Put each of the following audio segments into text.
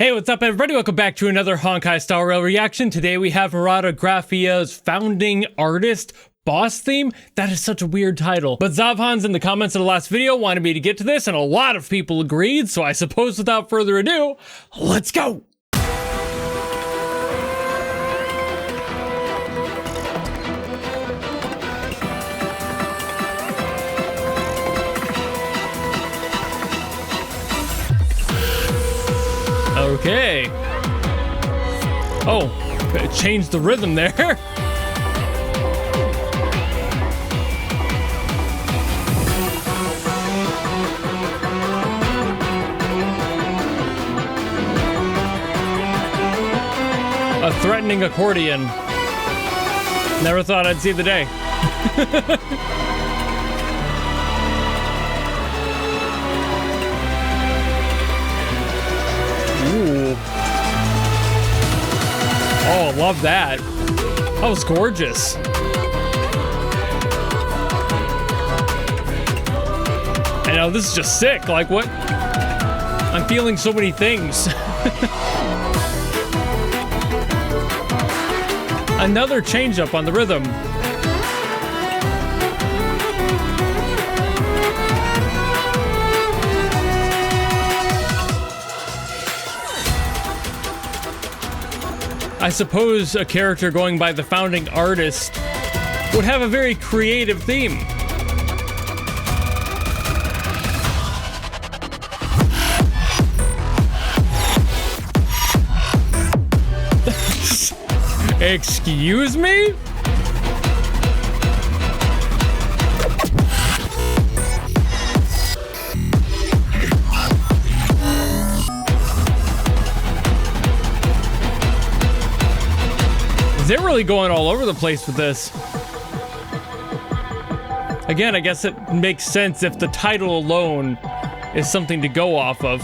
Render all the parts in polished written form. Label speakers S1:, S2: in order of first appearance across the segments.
S1: Hey, what's up everybody? Welcome back to another Honkai Star Rail reaction. Today we have Murata Graphia's founding artist boss theme. That is such a weird title. But Zavhan's in the comments of the last video wanted me to get to this, and a lot of people agreed, so I suppose without further ado, let's go! Okay. Oh, it changed the rhythm there. A threatening accordion. Never thought I'd see the day. Ooh. Oh, love that. That was gorgeous. I know, this is just sick. Like, what? I'm feeling so many things. Another change up on the rhythm. I suppose a character going by the founding artist would have a very creative theme. Excuse me? They're really going all over the place with this. Again, I guess it makes sense if the title alone is something to go off of.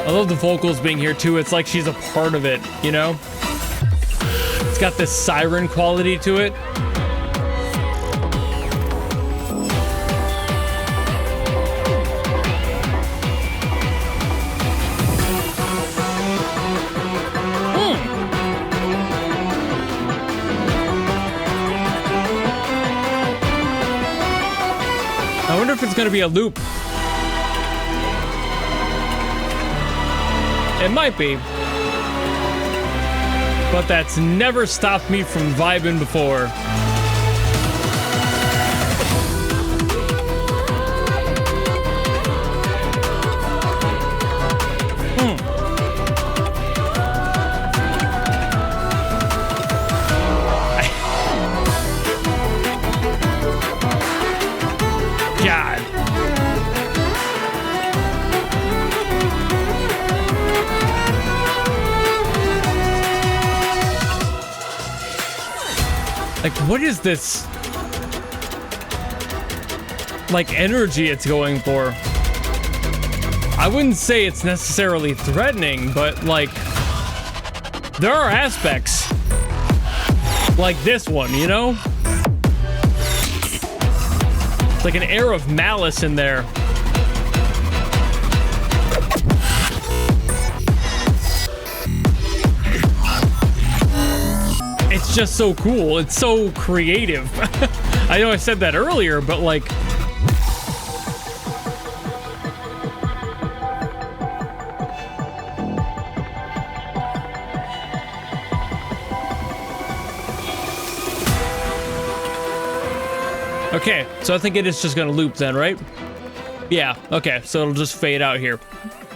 S1: I love the vocals being here too. It's like she's a part of it, you know? It's got this siren quality to it. I wonder if it's gonna be a loop. It might be. But that's never stopped me from vibing before. God. Like, what is this, like, energy it's going for? I wouldn't say it's necessarily threatening, but, like, there are aspects like this one, you know? It's like an air of malice in there. It's just so cool. It's so creative. I know I said that earlier, but like... Okay, so I think it is just gonna loop then, right? Yeah, okay, so it'll just fade out here.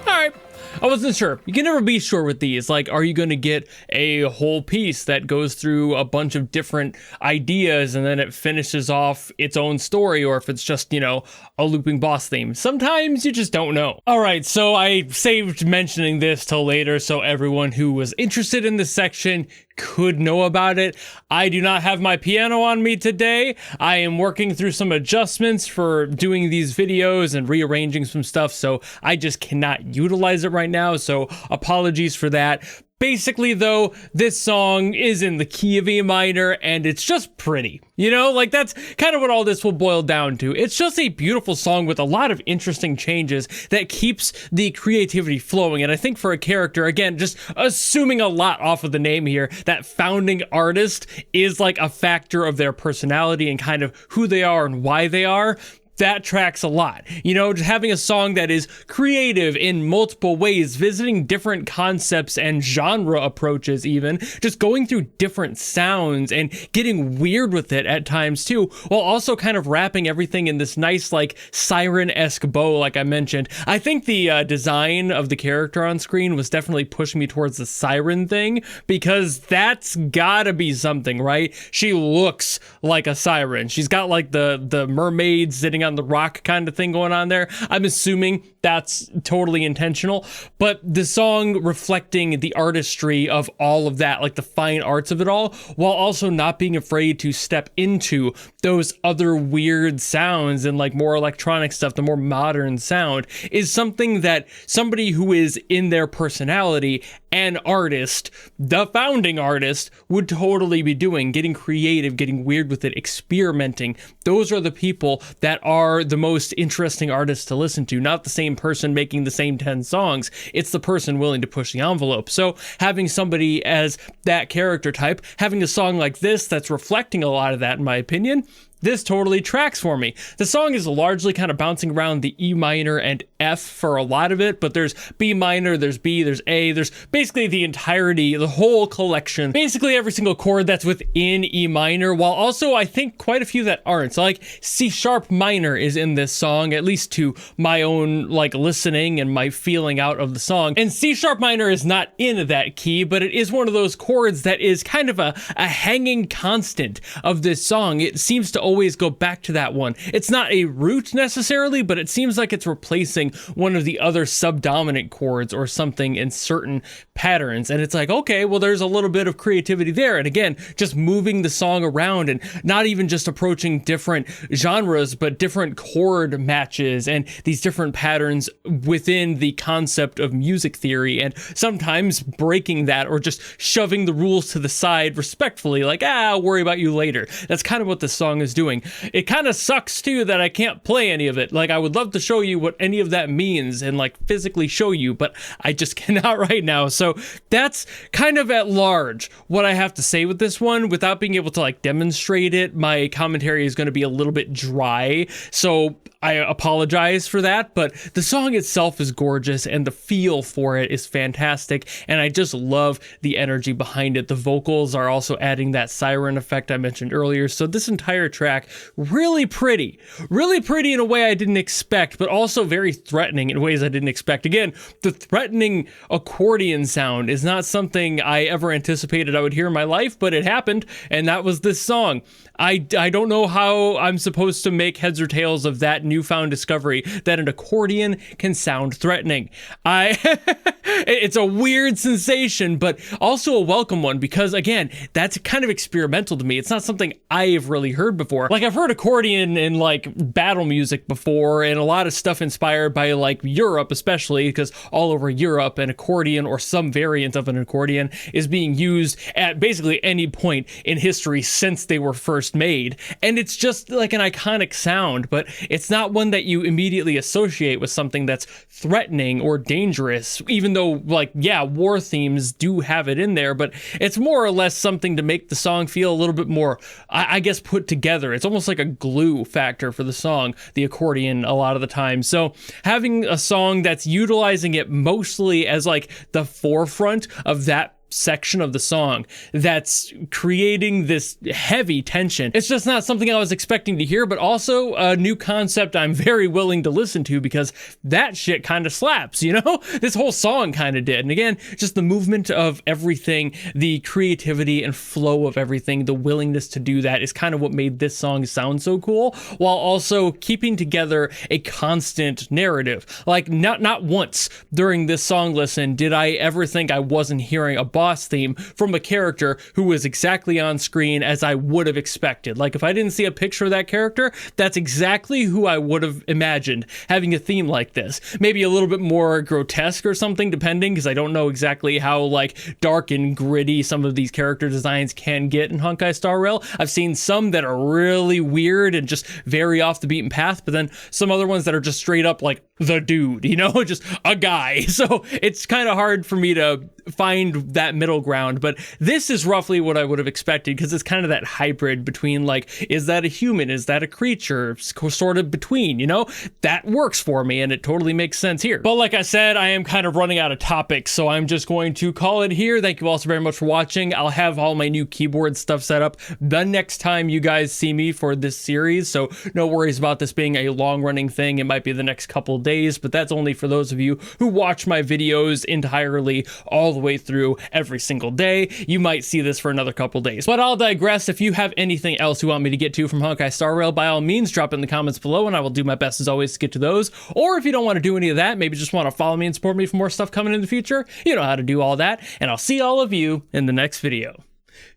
S1: Alright. I wasn't sure. You can never be sure with these. Like, are you going to get a whole piece that goes through a bunch of different ideas and then it finishes off its own story, or if it's just, you know, a looping boss theme? Sometimes you just don't know. All right, so I saved mentioning this till later so everyone who was interested in this section could know about it. I do not have my piano on me today. I am working through some adjustments for doing these videos and rearranging some stuff, so I just cannot utilize it right now, so apologies for that. Basically, though, this song is in the key of E minor, and it's just pretty. You know, like that's kind of what all this will boil down to. It's just a beautiful song with a lot of interesting changes that keeps the creativity flowing. And I think for a character, again, just assuming a lot off of the name here, that founding artist is like a factor of their personality and kind of who they are and why they are. That tracks a lot. You know, just having a song that is creative in multiple ways, visiting different concepts and genre approaches even, just going through different sounds and getting weird with it at times too, while also kind of wrapping everything in this nice like siren-esque bow like I mentioned. I think the design of the character on screen was definitely pushing me towards the siren thing, because that's gotta be something, right? She looks like a siren. She's got like the mermaid sitting on the rock kind of thing going on there. I'm assuming that's totally intentional, but the song reflecting the artistry of all of that, like the fine arts of it all, while also not being afraid to step into those other weird sounds and like more electronic stuff, the more modern sound, is something that somebody who is in their personality, an artist, the founding artist, would totally be doing, getting creative, getting weird with it, experimenting. Those are the people that are the most interesting artists to listen to, not the same person making the same 10 songs. It's the person willing to push the envelope. So having somebody as that character type, having a song like this that's reflecting a lot of that, in my opinion, this totally tracks for me. The song is largely kind of bouncing around the E minor and F for a lot of it, but there's B minor, there's B, there's A, there's basically the entirety, the whole collection, basically every single chord that's within E minor, while also I think quite a few that aren't. So like C sharp minor is in this song, at least to my own like listening and my feeling out of the song. And C sharp minor is not in that key, but it is one of those chords that is kind of a hanging constant of this song. It seems to always go back to that one. It's not a root necessarily, but it seems like it's replacing one of the other subdominant chords or something in certain patterns. And it's like, okay, well, there's a little bit of creativity there. And again, just moving the song around and not even just approaching different genres, but different chord matches and these different patterns within the concept of music theory, and sometimes breaking that or just shoving the rules to the side respectfully, like, I'll worry about you later. That's kind of what this song is doing. It kind of sucks too that I can't play any of it. Like, I would love to show you what any of that means and like physically show you, but I just cannot right now. So that's kind of at large what I have to say with this one. Without being able to like demonstrate it, my commentary is going to be a little bit dry, so I apologize for that, but the song itself is gorgeous and the feel for it is fantastic, and I just love the energy behind it. The vocals are also adding that siren effect I mentioned earlier, so this entire track, really pretty in a way I didn't expect, but also very threatening in ways I didn't expect. Again, the threatening accordion sound is not something I ever anticipated I would hear in my life, but it happened, and that was this song. I don't know how I'm supposed to make heads or tails of that newfound discovery that an accordion can sound threatening. It's a weird sensation, but also a welcome one, because again, that's kind of experimental to me. It's not something I've really heard before. Like, I've heard accordion in like battle music before, and a lot of stuff inspired by like Europe, especially because all over Europe an accordion or some variant of an accordion is being used at basically any point in history since they were first made, and it's just like an iconic sound, but it's not one that you immediately associate with something that's threatening or dangerous, even though, like, yeah, war themes do have it in there, but it's more or less something to make the song feel a little bit more, I guess, put together. It's almost like a glue factor for the song, the accordion, a lot of the time. So having a song that's utilizing it mostly as like the forefront of that section of the song that's creating this heavy tension. It's just not something I was expecting to hear, but also a new concept I'm very willing to listen to, because that shit kind of slaps, you know? This whole song kind of did. And again, just the movement of everything, the creativity and flow of everything, the willingness to do that is kind of what made this song sound so cool, while also keeping together a constant narrative. Like, not once during this song listen did I ever think I wasn't hearing a boss theme from a character who was exactly on screen as I would have expected. Like if I didn't see a picture of that character, that's exactly who I would have imagined having a theme like this. Maybe a little bit more grotesque or something, depending, because I don't know exactly how like dark and gritty some of these character designs can get in Honkai Star Rail. I've seen some that are really weird and just very off the beaten path, but then some other ones that are just straight up like the dude, you know, just a guy. So it's kind of hard for me to find that middle ground, but this is roughly what I would have expected, because it's kind of that hybrid between like, is that a human, is that a creature, sort of between, you know, that works for me and it totally makes sense here. But like I said, I am kind of running out of topics, so I'm just going to call it here. Thank you all so very much for watching. I'll have all my new keyboard stuff set up the next time you guys see me for this series, so no worries about this being a long running thing. It might be the next couple days, but that's only for those of you who watch my videos entirely all the way through every single day. You might see this for another couple days, but I'll digress. If you have anything else you want me to get to from Honkai Star Rail, by all means drop it in the comments below and I will do my best as always to get to those. Or if you don't want to do any of that, maybe just want to follow me and support me for more stuff coming in the future, you know how to do all that, and I'll see all of you in the next video.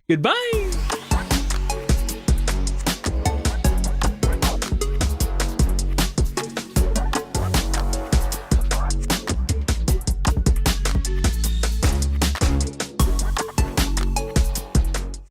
S1: Goodbye!